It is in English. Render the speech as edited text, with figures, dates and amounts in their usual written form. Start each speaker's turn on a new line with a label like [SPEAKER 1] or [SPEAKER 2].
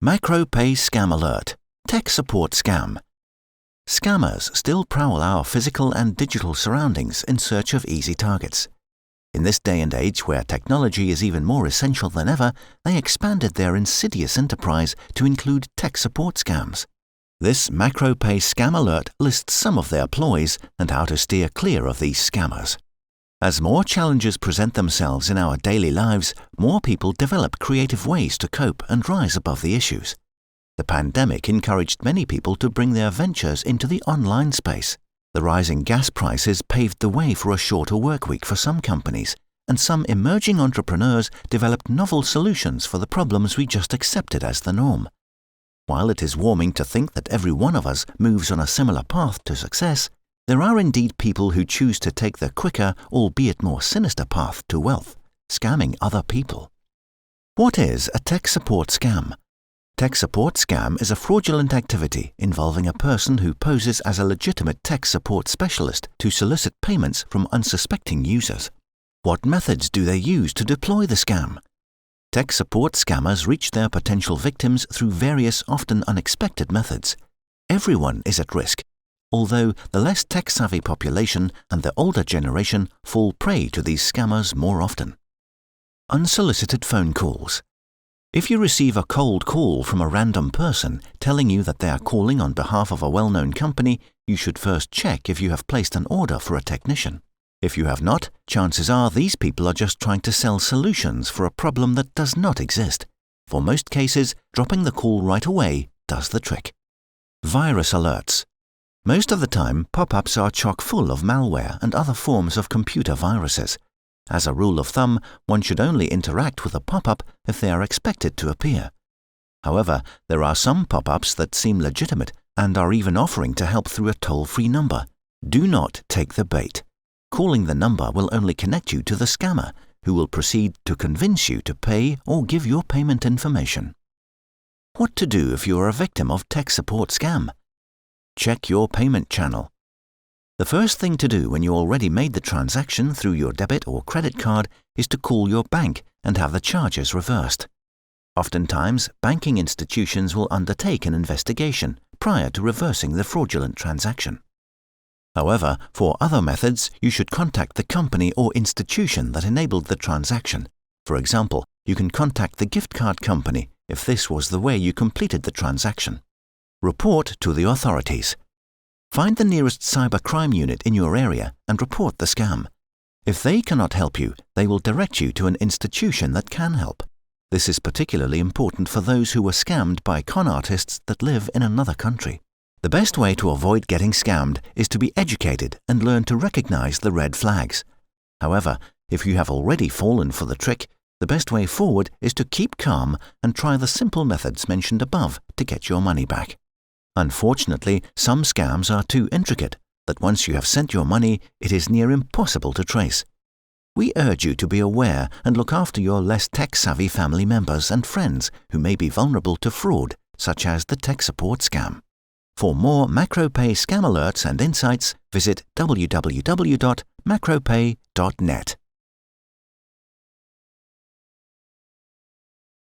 [SPEAKER 1] Macropay Scam Alert. Tech support scam. Scammers still prowl our physical and digital surroundings in search of easy targets. In this day and age where technology is even more essential than ever, they expanded their insidious enterprise to include tech support scams. This Macropay Scam Alert lists some of their ploys and how to steer clear of these scammers. As more challenges present themselves in our daily lives, more people develop creative ways to cope and rise above the issues. The pandemic encouraged many people to bring their ventures into the online space. The rising gas prices paved the way for a shorter workweek for some companies, and some emerging entrepreneurs developed novel solutions for the problems we just accepted as the norm. While it is warming to think that every one of us moves on a similar path to success, there are indeed people who choose to take the quicker, albeit more sinister path to wealth, scamming other people. What is a tech support scam? Tech support scam is a fraudulent activity involving a person who poses as a legitimate tech support specialist to solicit payments from unsuspecting users. What methods do they use to deploy the scam? Tech support scammers reach their potential victims through various, often unexpected methods. Everyone is at risk, although the less tech-savvy population and the older generation fall prey to these scammers more often. Unsolicited phone calls. If you receive a cold call from a random person telling you that they are calling on behalf of a well-known company, you should first check if you have placed an order for a technician. If you have not, chances are these people are just trying to sell solutions for a problem that does not exist. For most cases, dropping the call right away does the trick. Virus alerts. Most of the time, pop-ups are chock full of malware and other forms of computer viruses. As a rule of thumb, one should only interact with a pop-up if they are expected to appear. However, there are some pop-ups that seem legitimate and are even offering to help through a toll-free number. Do not take the bait. Calling the number will only connect you to the scammer, who will proceed to convince you to pay or give your payment information. What to do if you are a victim of tech support scam? Check your payment channel. The first thing to do when you already made the transaction through your debit or credit card is to call your bank and have the charges reversed. Oftentimes, banking institutions will undertake an investigation prior to reversing the fraudulent transaction. However, for other methods, you should contact the company or institution that enabled the transaction. For example, you can contact the gift card company if this was the way you completed the transaction. Report to the authorities. Find the nearest cybercrime unit in your area and report the scam. If they cannot help you, they will direct you to an institution that can help. This is particularly important for those who were scammed by con artists that live in another country. The best way to avoid getting scammed is to be educated and learn to recognize the red flags. However, if you have already fallen for the trick, the best way forward is to keep calm and try the simple methods mentioned above to get your money back. Unfortunately, some scams are too intricate that once you have sent your money, it is near impossible to trace. We urge you to be aware and look after your less tech-savvy family members and friends who may be vulnerable to fraud, such as the tech support scam. For more Macropay scam alerts and insights, visit www.macropay.net.